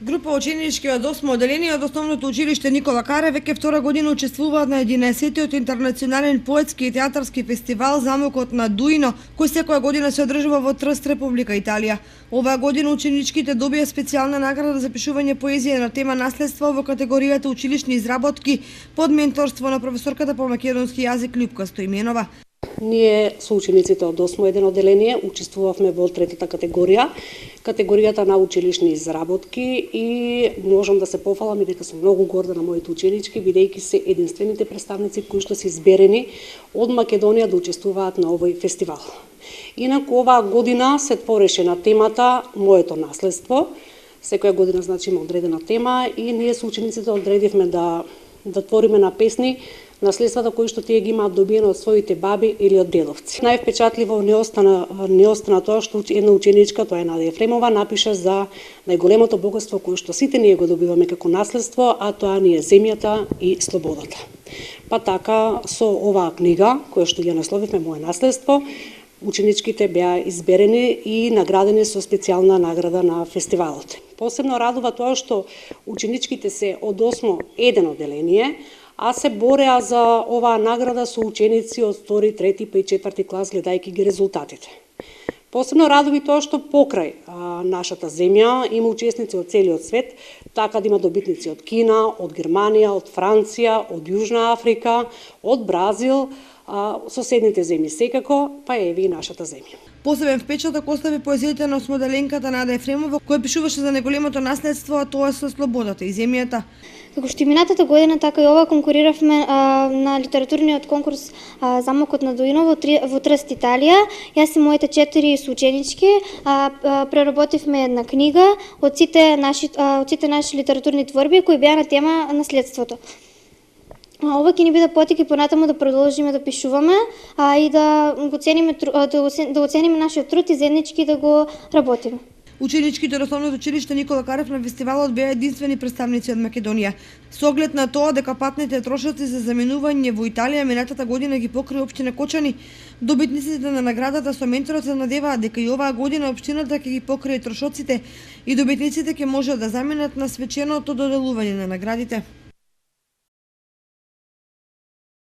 Група ученички од 8 одделение од Основното училиште Никола Каре веќе втора година учествуваат на 11-тиот интернационален поетски и театарски фестивал Замокот на Дуино, кој секоја година се одржува во Трст, Република Италија. Оваа година ученичките добија специјална награда за пишување поезија на тема наследство во категоријата училишни изработки под менторство на професорката по македонски јазик Љупка Стоименова. Ние со учениците од 8 одделение учествувавме во третата категорија, категоријата на училишни изработки, и можам да се пофалам и дека сум многу горда на моите ученички, бидејќи се единствените представници кои што се изберени од Македонија да учествуваат на овој фестивал. Инаку оваа година се твореше на темата Моето наследство. Секоја година значи има одредена тема и ние со учениците одредивме да твориме на песни наследствата кои што тие ги имаат добиено од своите баби или од дедовци. Највпечатливо не остана тоа што една ученичка, тоа е Нада Ефремова, напиша за најголемото богатство кое што сите ние го добиваме како наследство, а тоа ни е земјата и слободата. Па така со оваа книга, која што ја насловивме Мое наследство, ученичките беа изберени и наградени со специјална награда на фестивалот. Посебно радува тоа што ученичките се од 8 одделение, а се бореа за оваа награда со ученици од 2, 3, па и 4 клас, гледајќи ги резултатите. Посебно радови тоа што покрај нашата земја има учесници од целиот свет, така да има добитници од Кина, од Германија, од Франција, од Јужна Африка, од Бразил, соседните земји секако, па еви и нашата земја. Посебен впечаток остави поезијата на осмоделенката Нада Ефремова, која пишуваше за неголемото наследство, а тоа со слободата и земјата. Како што и минатата година, така и ова конкуриравме на литературниот конкурс Замокот на Дуино во Трст, Италија. Јас и моите 4 соученички преработивме една книга од сите наши литературни творби кои беа на тема наследството. Ова ќе ни биде потик и понатаму да продолжиме да пишуваме и да оцениме нашиот труд и заеднички да го работиме. Ученичките од Основното училиште Никола Карев на фестивалот беа единствени представници од Македонија. Со оглед на тоа дека патните трошоци за заменување во Италија минатата година ги покри општина Кочани, добитниците на наградата со менторот се надеваат дека и оваа година општината ќе ги покрие трошоците и добитниците ќе можат да заменат на свеченото доделување на наградите.